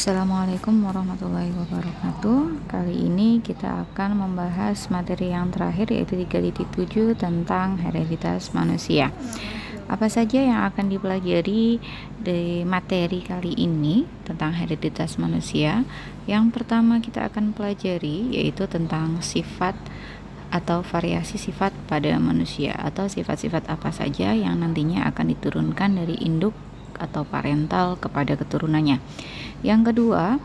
Assalamualaikum warahmatullahi wabarakatuh. Kali ini kita akan membahas materi yang terakhir, yaitu 3.7 tentang hereditas manusia. Apa saja yang akan dipelajari di materi kali ini tentang hereditas manusia? Yang pertama kita akan pelajari yaitu tentang sifat atau variasi sifat pada manusia, atau sifat-sifat apa saja yang nantinya akan diturunkan dari induk atau parental kepada keturunannya. Yang kedua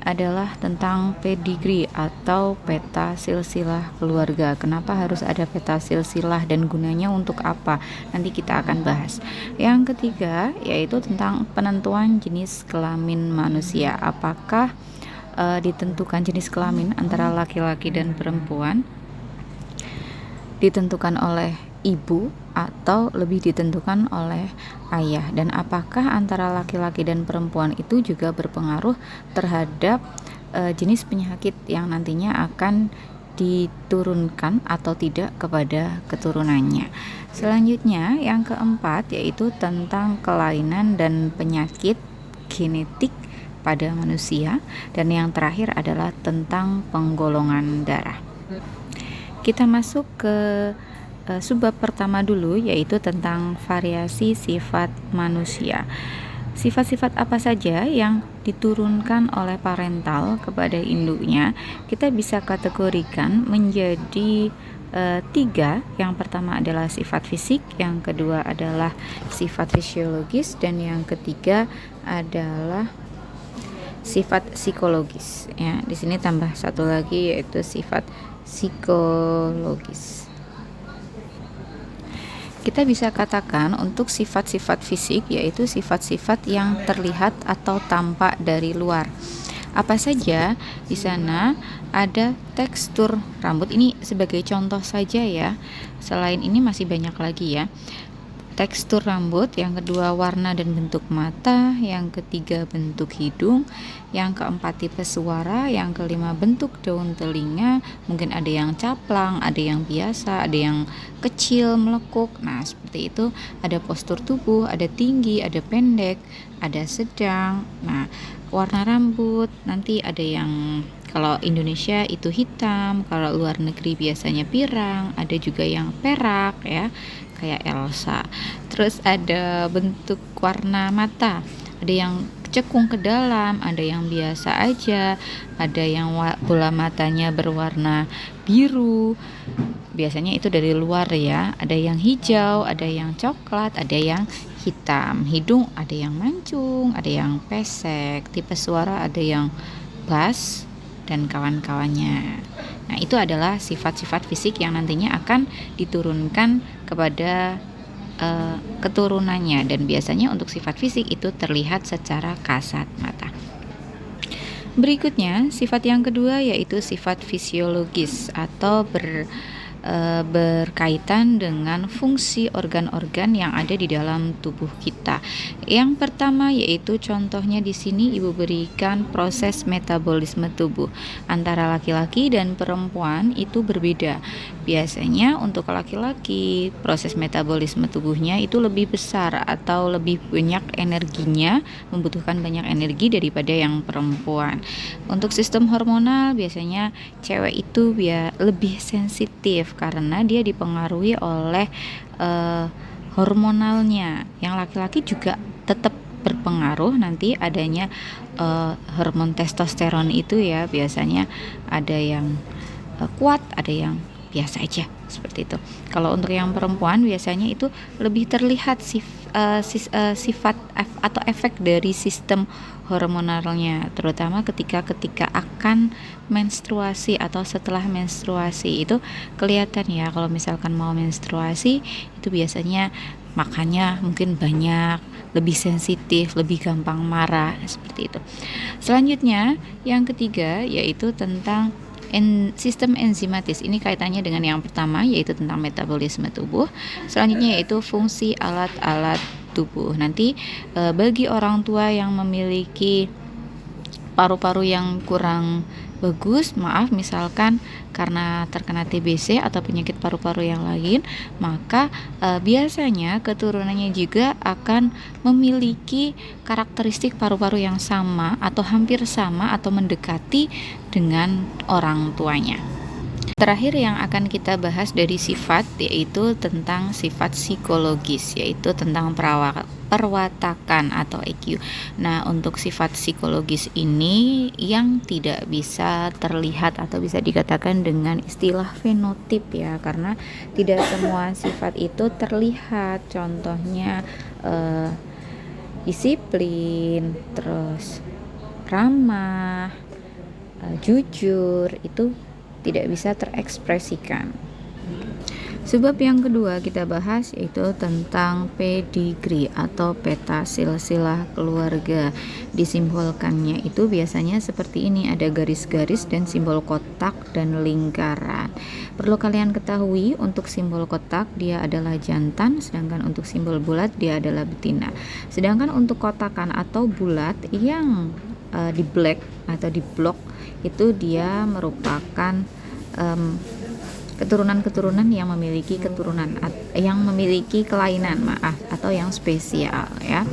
adalah tentang pedigree atau peta silsilah keluarga. Kenapa harus ada peta silsilah dan gunanya untuk apa? Nanti kita akan bahas. Yang ketiga yaitu tentang penentuan jenis kelamin manusia. Apakah ditentukan jenis kelamin antara laki-laki dan perempuan ditentukan oleh ibu atau lebih ditentukan oleh ayah, dan apakah antara laki-laki dan perempuan itu juga berpengaruh terhadap jenis penyakit yang nantinya akan diturunkan atau tidak kepada keturunannya. Selanjutnya yang keempat yaitu tentang kelainan dan penyakit genetik pada manusia, dan yang terakhir adalah tentang penggolongan darah. Kita masuk ke subbab pertama dulu, yaitu tentang variasi sifat manusia. Sifat-sifat apa saja yang diturunkan oleh parental kepada induknya kita bisa kategorikan menjadi 3. Yang pertama adalah sifat fisik, yang kedua adalah sifat fisiologis, dan yang ketiga adalah sifat psikologis. Ya, di sini tambah satu lagi yaitu sifat psikologis. Kita bisa katakan untuk sifat-sifat fisik yaitu sifat-sifat yang terlihat atau tampak dari luar. Apa saja? Di sana ada tekstur rambut. Ini sebagai contoh saja ya. Selain ini masih banyak lagi ya. Tekstur rambut, yang kedua warna dan bentuk mata, yang ketiga bentuk hidung, yang keempat tipe suara, yang kelima bentuk daun telinga, mungkin ada yang caplang, ada yang biasa, ada yang kecil, melekuk. Nah, seperti itu. Ada postur tubuh, ada tinggi, ada pendek, ada sedang. Nah, warna rambut nanti ada yang kalau Indonesia itu hitam, kalau luar negeri biasanya pirang, ada juga yang perak ya, kayak Elsa. Terus ada bentuk warna mata, ada yang cekung ke dalam, ada yang biasa aja, ada yang bola matanya berwarna biru, biasanya itu dari luar ya. Ada yang hijau, ada yang coklat, ada yang hitam. Hidung ada yang mancung, ada yang pesek. Tipe suara ada yang bass dan kawan-kawannya. Nah, itu adalah sifat-sifat fisik yang nantinya akan diturunkan kepada keturunannya, dan biasanya untuk sifat fisik itu terlihat secara kasat mata. Berikutnya, sifat yang kedua yaitu sifat fisiologis atau berkaitan dengan fungsi organ-organ yang ada di dalam tubuh kita. Yang pertama yaitu contohnya di sini Ibu berikan proses metabolisme tubuh. Antara laki-laki dan perempuan itu berbeda. Biasanya untuk laki-laki proses metabolisme tubuhnya itu lebih besar atau lebih banyak energinya, membutuhkan banyak energi daripada yang perempuan. Untuk sistem hormonal biasanya cewek itu lebih sensitif karena dia dipengaruhi oleh hormonalnya. Yang laki-laki juga tetap berpengaruh, nanti adanya hormon testosteron itu ya, biasanya ada yang kuat, ada yang biasa aja, seperti itu. Kalau untuk yang perempuan biasanya itu lebih terlihat sifat atau efek dari sistem hormonalnya, terutama ketika akan menstruasi atau setelah menstruasi itu kelihatan ya. Kalau misalkan mau menstruasi itu biasanya makannya mungkin banyak, lebih sensitif, lebih gampang marah, seperti itu. Selanjutnya yang ketiga yaitu tentang sistem enzimatis. Ini kaitannya dengan yang pertama yaitu tentang metabolisme tubuh. Selanjutnya yaitu fungsi alat-alat tubuh. Nanti bagi orang tua yang memiliki paru-paru yang kurang bagus, maaf, misalkan karena terkena TBC atau penyakit paru-paru yang lain, maka biasanya keturunannya juga akan memiliki karakteristik paru-paru yang sama atau hampir sama atau mendekati dengan orang tuanya. Terakhir yang akan kita bahas dari sifat yaitu tentang sifat psikologis, yaitu tentang perwatakan atau EQ. Nah, untuk sifat psikologis ini yang tidak bisa terlihat atau bisa dikatakan dengan istilah fenotip ya, karena tidak semua sifat itu terlihat. Contohnya disiplin, terus ramah, jujur, itu tidak bisa terekspresikan. Sebab yang kedua kita bahas yaitu tentang pedigree atau peta silsilah keluarga. Disimbolkannya itu biasanya seperti ini, ada garis-garis dan simbol kotak dan lingkaran. Perlu kalian ketahui, untuk simbol kotak dia adalah jantan, sedangkan untuk simbol bulat dia adalah betina. Sedangkan untuk kotakan atau bulat yang di black atau di blok itu dia merupakan keturunan-keturunan yang memiliki kelainan, atau yang spesial ya.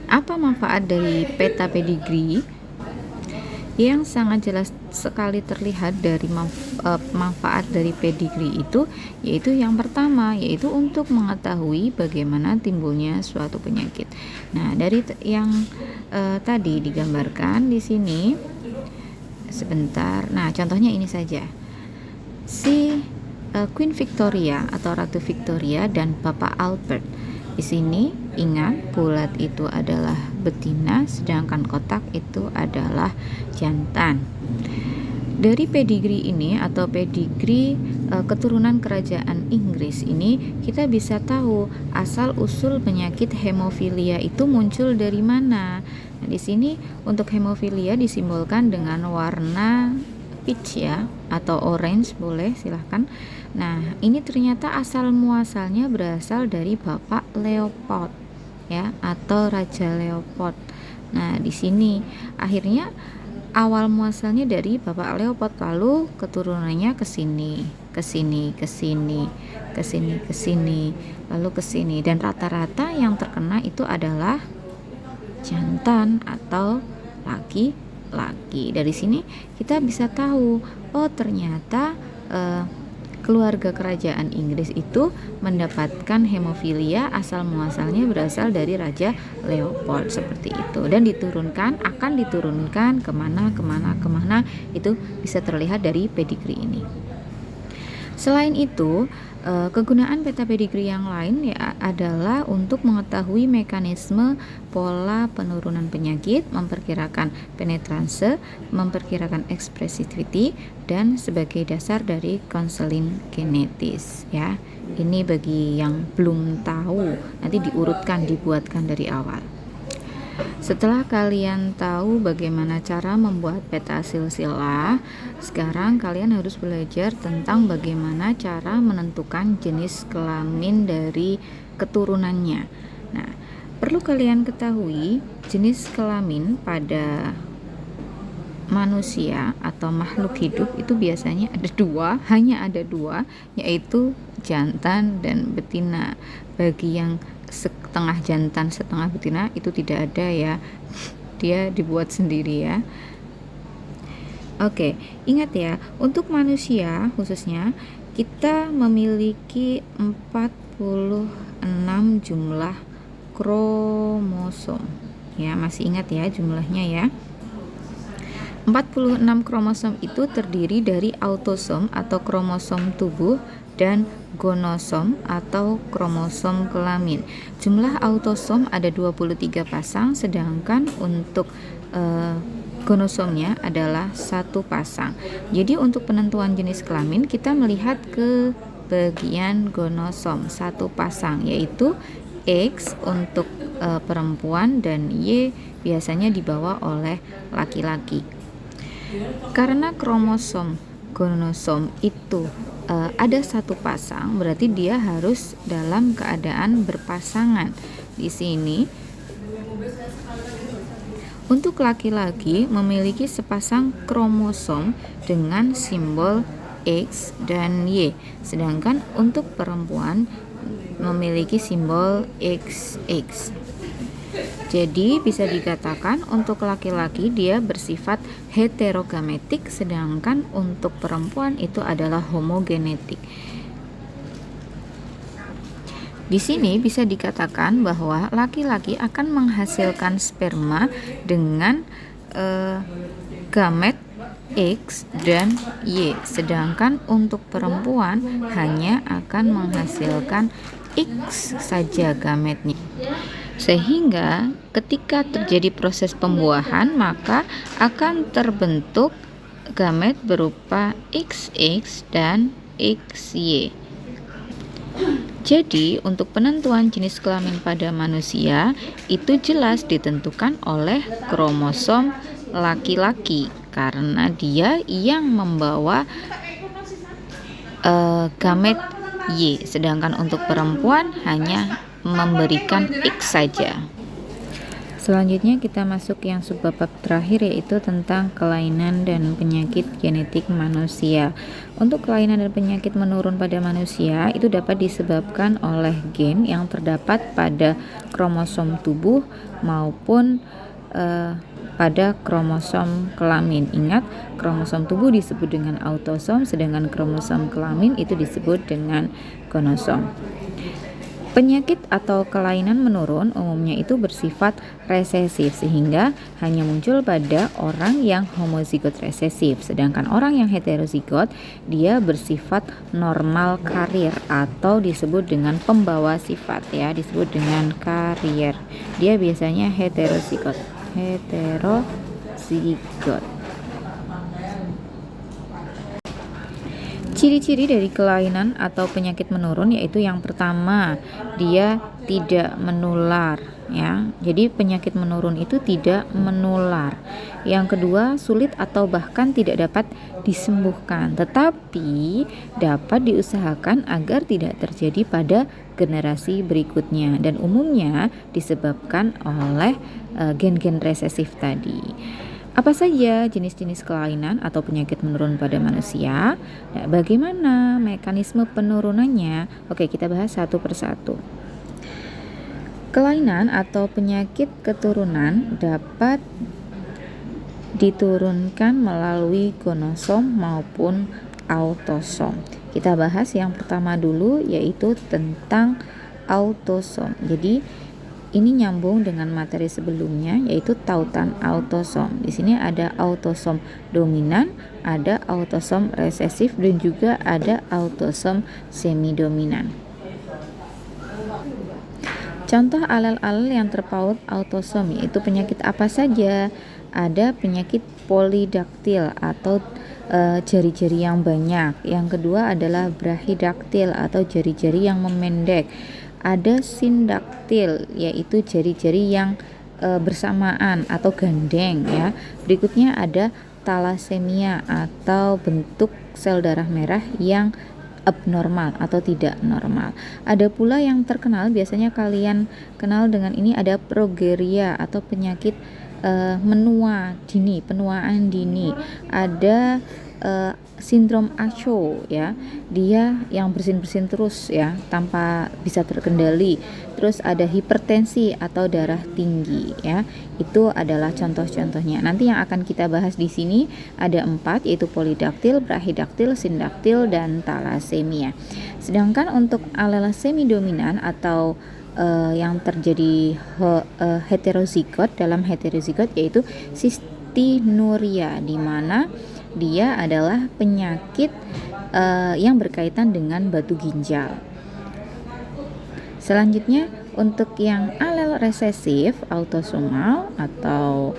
Apa manfaat dari peta pedigree? Yang sangat jelas sekali terlihat dari manfaat dari pedigree itu, yaitu yang pertama, yaitu untuk mengetahui bagaimana timbulnya suatu penyakit. Nah, dari yang tadi digambarkan di sini sebentar. Nah, contohnya ini saja. Si Queen Victoria atau Ratu Victoria dan Bapak Albert. Di sini ingat, bulat itu adalah betina, sedangkan kotak itu adalah jantan. Dari pedigree ini atau pedigree keturunan kerajaan Inggris ini, kita bisa tahu asal usul penyakit hemofilia itu muncul dari mana. Nah, di sini untuk hemofilia disimbolkan dengan warna peach ya, atau orange, boleh silahkan. Nah, ini ternyata asal muasalnya berasal dari Bapak Leopold ya, atau Raja Leopold. Nah, di sini akhirnya awal muasalnya dari Bapak Leopold, lalu keturunannya ke sini, lalu ke sini, dan rata-rata yang terkena itu adalah jantan atau laki-laki. Dari sini kita bisa tahu, oh ternyata keluarga kerajaan Inggris itu mendapatkan hemofilia asal muasalnya berasal dari Raja Leopold, seperti itu, dan akan diturunkan kemana itu bisa terlihat dari pedigree ini. Selain itu, kegunaan peta pedigree yang lain ya adalah untuk mengetahui mekanisme pola penurunan penyakit, memperkirakan penetrase, memperkirakan expressivity, dan sebagai dasar dari konseling genetis ya. Ini bagi yang belum tahu, nanti dibuatkan dari awal. Setelah kalian tahu bagaimana cara membuat peta silsilah, sekarang kalian harus belajar tentang bagaimana cara menentukan jenis kelamin dari keturunannya. Nah, perlu kalian ketahui jenis kelamin pada manusia atau makhluk hidup itu biasanya hanya ada dua, yaitu jantan dan betina. Bagi yang setengah jantan setengah betina itu tidak ada ya, dia dibuat sendiri ya. Oke, ingat ya, untuk manusia khususnya kita memiliki 46 jumlah kromosom ya, masih ingat ya jumlahnya ya. 46 kromosom itu terdiri dari autosom atau kromosom tubuh dan gonosom atau kromosom kelamin. Jumlah autosom ada 23 pasang, sedangkan untuk gonosomnya adalah 1 pasang. Jadi untuk penentuan jenis kelamin kita melihat ke bagian gonosom 1 pasang, yaitu X untuk perempuan dan Y biasanya dibawa oleh laki-laki. Karena kromosom gonosom itu ada 1 pasang, berarti dia harus dalam keadaan berpasangan. Di sini Untuk laki-laki memiliki sepasang kromosom dengan simbol X dan Y, sedangkan untuk perempuan memiliki simbol XX. Jadi bisa dikatakan untuk laki-laki dia bersifat heterogametik, sedangkan untuk perempuan itu adalah homogenetik. Di sini bisa dikatakan bahwa laki-laki akan menghasilkan sperma dengan gamet X dan Y, sedangkan untuk perempuan hanya akan menghasilkan X saja gametnya. Sehingga ketika terjadi proses pembuahan, maka akan terbentuk gamet berupa XX dan XY. Jadi, untuk penentuan jenis kelamin pada manusia itu jelas ditentukan oleh kromosom laki-laki karena dia yang membawa gamet Y, sedangkan untuk perempuan hanya memberikan X saja. Selanjutnya kita masuk yang subbab terakhir, yaitu tentang kelainan dan penyakit genetik manusia. Untuk kelainan dan penyakit menurun pada manusia itu dapat disebabkan oleh gen yang terdapat pada kromosom tubuh maupun pada kromosom kelamin. Ingat, kromosom tubuh disebut dengan autosom, sedangkan kromosom kelamin itu disebut dengan gonosom. Penyakit atau kelainan menurun umumnya itu bersifat resesif, sehingga hanya muncul pada orang yang homozigot resesif, sedangkan orang yang heterozigot dia bersifat normal karier atau disebut dengan pembawa sifat, ya, disebut dengan karier. Dia biasanya heterozigot. Ciri-ciri dari kelainan atau penyakit menurun yaitu yang pertama, dia tidak menular, ya. Jadi penyakit menurun itu tidak menular. Yang kedua, sulit atau bahkan tidak dapat disembuhkan, tetapi dapat diusahakan agar tidak terjadi pada generasi berikutnya dan umumnya disebabkan oleh gen-gen resesif tadi. Apa saja jenis-jenis kelainan atau penyakit menurun pada manusia? Nah, bagaimana mekanisme penurunannya? Oke, kita bahas satu persatu. Kelainan atau penyakit keturunan dapat diturunkan melalui gonosom maupun autosom. Kita bahas yang pertama dulu, yaitu tentang autosom. Jadi ini nyambung dengan materi sebelumnya, yaitu tautan autosom. Di sini ada autosom dominan, ada autosom resesif, dan juga ada autosom semidominan. Contoh alel-alel yang terpaut autosom yaitu penyakit apa saja? Ada penyakit polidaktil atau jari-jari yang banyak. Yang kedua adalah brachydactyl atau jari-jari yang memendek. Ada sindaktil yaitu jari-jari yang bersamaan atau gandeng, ya. Berikutnya ada thalassemia atau bentuk sel darah merah yang abnormal atau tidak normal. Ada pula yang terkenal, biasanya kalian kenal dengan ini, ada progeria atau penyakit penuaan dini. Ada sindrom ACHO, ya, dia yang bersin-bersin terus, ya, tanpa bisa terkendali. Terus ada hipertensi atau darah tinggi, ya. Itu adalah contoh-contohnya. Nanti yang akan kita bahas di sini ada 4, yaitu polidaktil, brachydactyl, sindaktil, dan thalassemia. Sedangkan untuk alel semidominan atau yang terjadi heterozigot, dalam heterozigot yaitu cystinuria, di mana dia adalah penyakit yang berkaitan dengan batu ginjal. Selanjutnya untuk yang alel resesif autosomal atau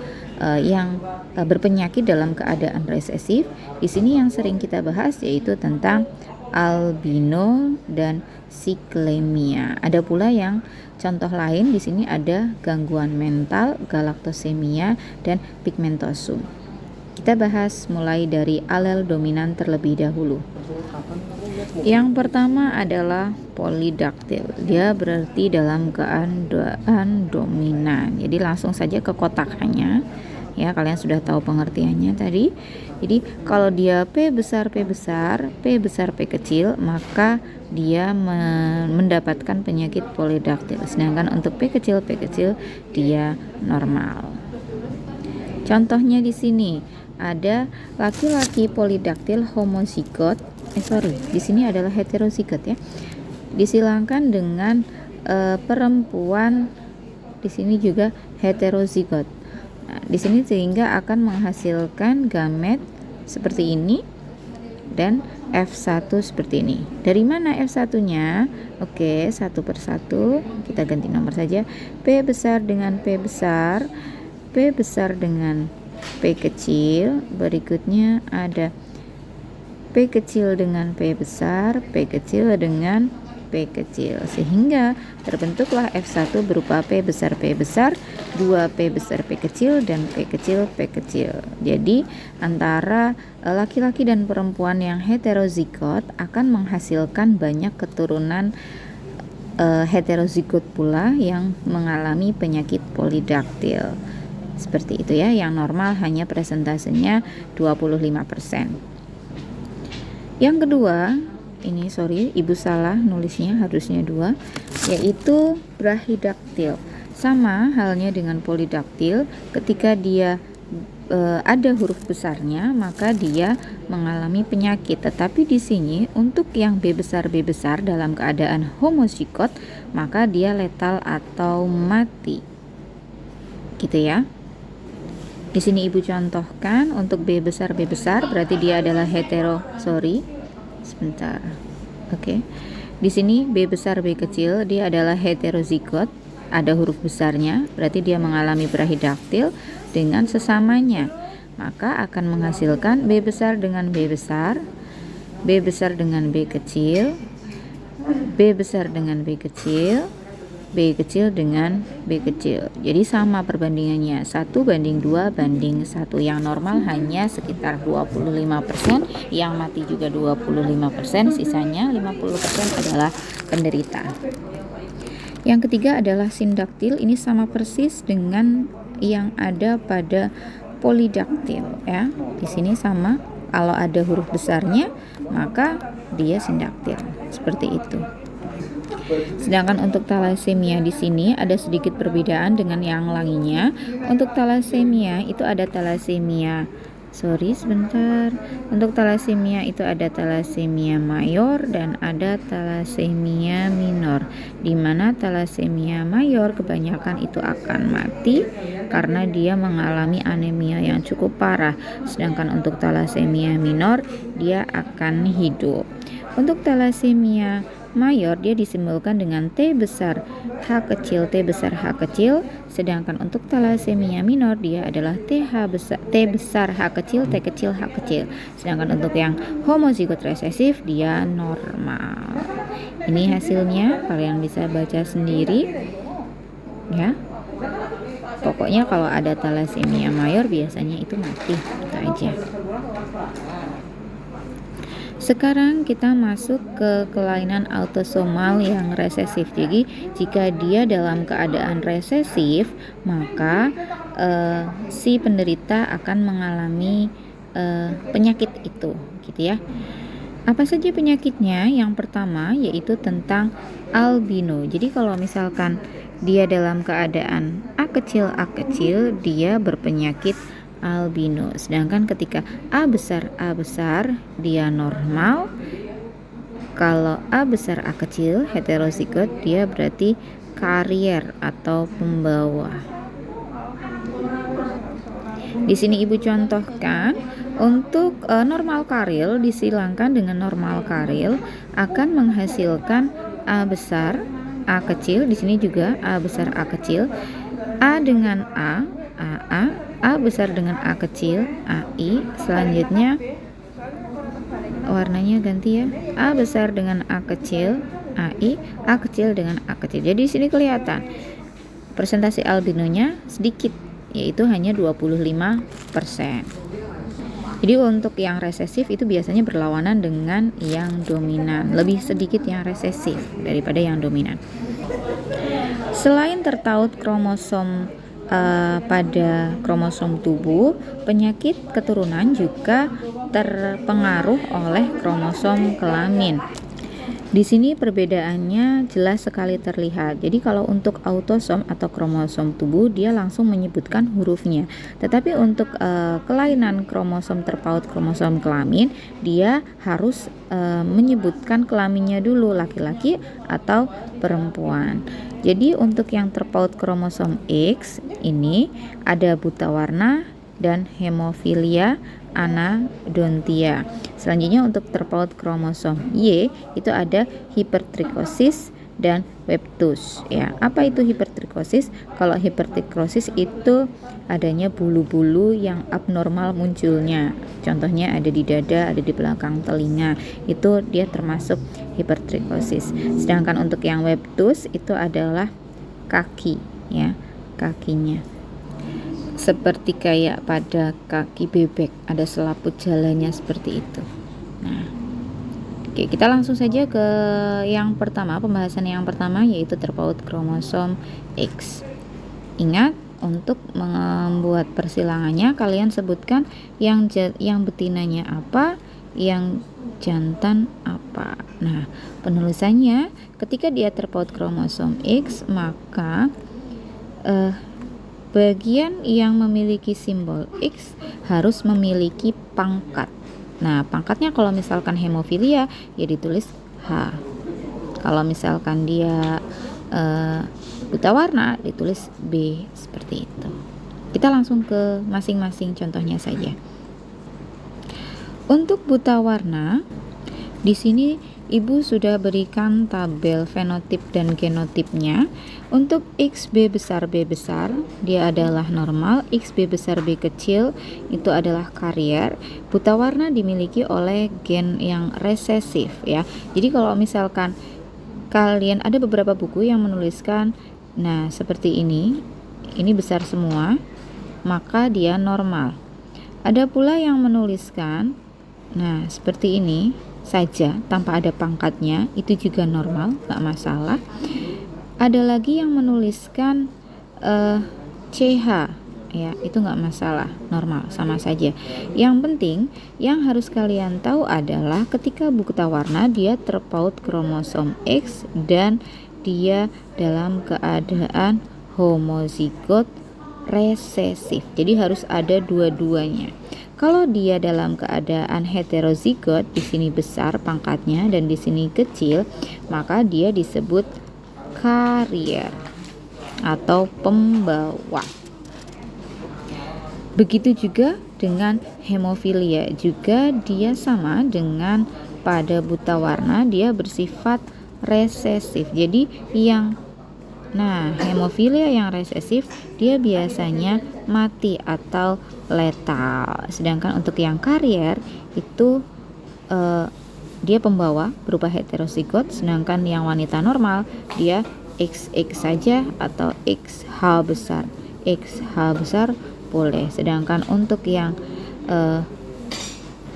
yang berpenyakit dalam keadaan resesif, di sini yang sering kita bahas yaitu tentang albino dan siklemia. Ada pula yang contoh lain, di sini ada gangguan mental, galaktosemia, dan pigmentosum. Kita bahas mulai dari alel dominan terlebih dahulu. Yang pertama adalah polidaktil. Dia berarti dalam keadaan dominan. Jadi langsung saja ke kotakannya. Ya, kalian sudah tahu pengertiannya tadi. Jadi kalau dia P besar, P besar, P besar, P kecil, maka dia mendapatkan penyakit polidaktil. Sedangkan untuk P kecil dia normal. Contohnya di sini ada laki-laki polidaktil homozigot. Di sini adalah heterozigot ya. Disilangkan dengan perempuan di sini juga heterozigot. Nah, di sini sehingga akan menghasilkan gamet seperti ini dan F1 seperti ini. Dari mana F1-nya? Oke, satu persatu kita ganti nomor saja. P besar dengan P besar, P besar dengan P kecil. Berikutnya ada P kecil dengan P besar, P kecil dengan P kecil, sehingga terbentuklah F1 berupa P besar, 2P besar P kecil, dan P kecil, P kecil. Jadi antara laki-laki dan perempuan yang heterozigot akan menghasilkan banyak keturunan heterozigot pula yang mengalami penyakit polidaktil. Seperti itu ya, yang normal hanya presentasenya 25%. Yang kedua, ini ibu salah nulisnya, harusnya 2, yaitu brahidaktil. Sama halnya dengan polidaktil, ketika dia ada huruf besarnya, maka dia mengalami penyakit. Tetapi di sini untuk yang B besar dalam keadaan homozigot, maka dia letal atau mati. Gitu ya. Di sini ibu contohkan untuk B besar berarti dia adalah Oke. Di sini B besar B kecil dia adalah heterozigot, ada huruf besarnya, berarti dia mengalami brahidaktil dengan sesamanya. Maka akan menghasilkan B besar dengan B besar, B besar dengan B kecil, B besar dengan B kecil, B kecil dengan B kecil. Jadi sama perbandingannya, 1:2:1. Yang normal hanya sekitar 25%, yang mati juga 25%, sisanya 50% adalah penderita. Yang ketiga adalah sindaktil. Ini sama persis dengan yang ada pada polidaktil ya. Di sini sama, kalau ada huruf besarnya maka dia sindaktil. Seperti itu. Sedangkan untuk talasemia di sini ada sedikit perbedaan dengan yang lainnya. Untuk talasemia itu ada talasemia Untuk talasemia itu ada talasemia mayor dan ada talasemia minor. Di mana talasemia mayor kebanyakan itu akan mati karena dia mengalami anemia yang cukup parah. Sedangkan untuk talasemia minor dia akan hidup. Untuk talasemia mayor dia disimbolkan dengan T besar H kecil, T besar H kecil. Sedangkan untuk talasemia minor dia adalah T besar H kecil, T kecil, H kecil. Sedangkan untuk yang homozigot resesif dia normal. Ini hasilnya, kalian bisa baca sendiri ya. Pokoknya kalau ada talasemia mayor biasanya itu mati, itu aja. Sekarang kita masuk ke kelainan autosomal yang resesif. Jadi jika dia dalam keadaan resesif, maka si penderita akan mengalami penyakit itu, gitu ya. Apa saja penyakitnya? Yang pertama yaitu tentang albino. Jadi kalau misalkan dia dalam keadaan A kecil, dia berpenyakit albino. Sedangkan ketika A besar dia normal. Kalau A besar A kecil heterozigot, dia berarti karier atau pembawa. Di sini ibu contohkan untuk normal karil disilangkan dengan normal karil akan menghasilkan A besar A kecil. Di sini juga A besar A kecil, A dengan A besar dengan A kecil, AI. Selanjutnya warnanya ganti ya, A besar dengan A kecil, AI, A kecil dengan A kecil. Jadi di sini kelihatan persentase albinonya sedikit, yaitu hanya 25%. Jadi untuk yang resesif itu biasanya berlawanan dengan yang dominan, lebih sedikit yang resesif daripada yang dominan. Selain tertaut kromosom pada kromosom tubuh, penyakit keturunan juga terpengaruh oleh kromosom kelamin. Di sini perbedaannya jelas sekali terlihat. Jadi kalau untuk autosom atau kromosom tubuh dia langsung menyebutkan hurufnya. Tetapi untuk kelainan kromosom terpaut kromosom kelamin dia harus menyebutkan kelaminnya dulu, laki-laki atau perempuan. Jadi untuk yang terpaut kromosom X ini ada buta warna dan hemofilia anadontia. Selanjutnya untuk terpaut kromosom Y itu ada hipertrikosis dan webtus ya. Apa itu hipertrikosis? Kalau hipertrikosis itu adanya bulu-bulu yang abnormal munculnya. Contohnya ada di dada, ada di belakang telinga. Itu dia termasuk hipertrikosis. Sedangkan untuk yang webtus itu adalah kaki ya, kakinya. Seperti kayak pada kaki bebek ada selaput jalannya seperti itu. Nah, oke, kita langsung saja ke yang pertama, pembahasan yang pertama yaitu terpaut kromosom X. Ingat, untuk membuat persilangannya kalian sebutkan yang betinanya apa, yang jantan apa. Nah, penulisannya ketika dia terpaut kromosom X maka bagian yang memiliki simbol X harus memiliki pangkat. Nah, pangkatnya kalau misalkan hemofilia ya ditulis H. Kalau misalkan dia buta warna ditulis B, seperti itu. Kita langsung ke masing-masing contohnya saja. Untuk buta warna, di sini Ibu sudah berikan tabel fenotip dan genotipnya. Untuk XB besar B besar, dia adalah normal. XB besar B kecil itu adalah karier. Buta warna dimiliki oleh gen yang resesif ya. Jadi kalau misalkan kalian ada beberapa buku yang menuliskan nah seperti ini besar semua, maka dia normal. Ada pula yang menuliskan nah seperti ini saja tanpa ada pangkatnya, itu juga normal, gak masalah. Ada lagi yang menuliskan CH ya, itu gak masalah, normal, sama saja. Yang penting yang harus kalian tahu adalah ketika buta warna dia terpaut kromosom X dan dia dalam keadaan homozigot resesif. Jadi harus ada dua-duanya. Kalau dia dalam keadaan heterozigot, di sini besar pangkatnya dan di sini kecil, maka dia disebut karier atau pembawa. Begitu juga dengan hemofilia, juga dia sama dengan pada buta warna, dia bersifat resesif. Jadi yang hemofilia yang resesif dia biasanya mati atau letal. Sedangkan untuk yang karier itu dia pembawa berupa heterozigot, sedangkan yang wanita normal dia XX saja atau XH besar. XH besar boleh. Sedangkan untuk yang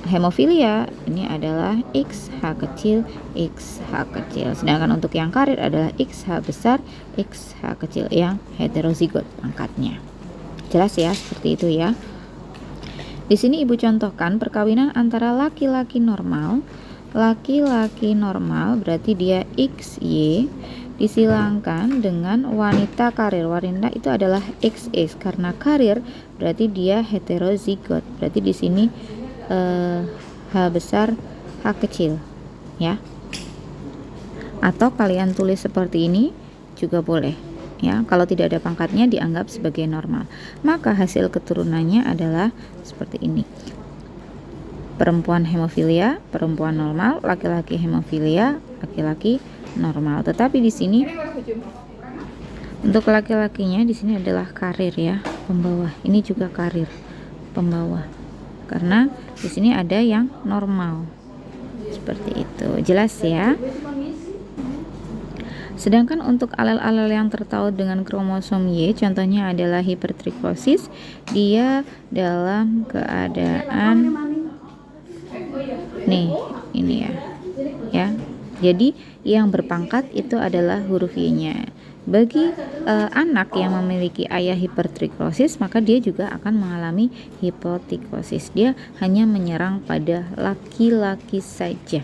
hemofilia ini adalah XH kecil, XH kecil. Sedangkan untuk yang karier adalah XH besar, XH kecil yang heterozigot pangkatnya. Jelas ya, seperti itu ya. Di sini Ibu contohkan perkawinan antara laki-laki normal. Laki-laki normal berarti dia XY disilangkan dengan wanita karier. Wanita itu adalah XX karena karier berarti dia heterozigot. Berarti di sini H besar, H kecil ya. Atau kalian tulis seperti ini juga boleh ya. Kalau tidak ada pangkatnya dianggap sebagai normal. Maka hasil keturunannya adalah seperti ini. Perempuan hemofilia, perempuan normal, laki-laki hemofilia, laki-laki normal. Tetapi di sini untuk laki-lakinya di sini adalah karier ya, pembawa. Ini juga karier, pembawa. Karena di sini ada yang normal. Seperti itu. Jelas ya? Sedangkan untuk alel-alel yang tertaut dengan kromosom Y, contohnya adalah hipertrikosis, dia dalam keadaan Nih, ini ya. Ya. Jadi yang berpangkat itu adalah huruf Y-nya. Bagi anak yang memiliki ayah hipertrikosis, maka dia juga akan mengalami hipotikosis. Dia hanya menyerang pada laki-laki saja.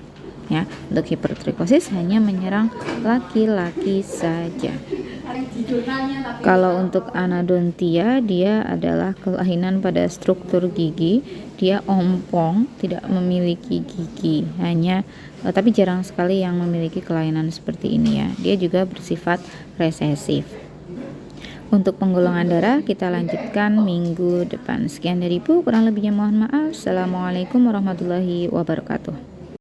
Ya, untuk hipertrikosis hanya menyerang laki-laki saja. Kalau untuk anodontia, dia adalah kelainan pada struktur gigi. Dia ompong, tidak memiliki gigi, tapi jarang sekali yang memiliki kelainan seperti ini ya. Dia juga bersifat resesif. Untuk penggolongan darah kita lanjutkan minggu depan. Sekian dari Ibu, kurang lebihnya mohon maaf. Assalamualaikum warahmatullahi wabarakatuh.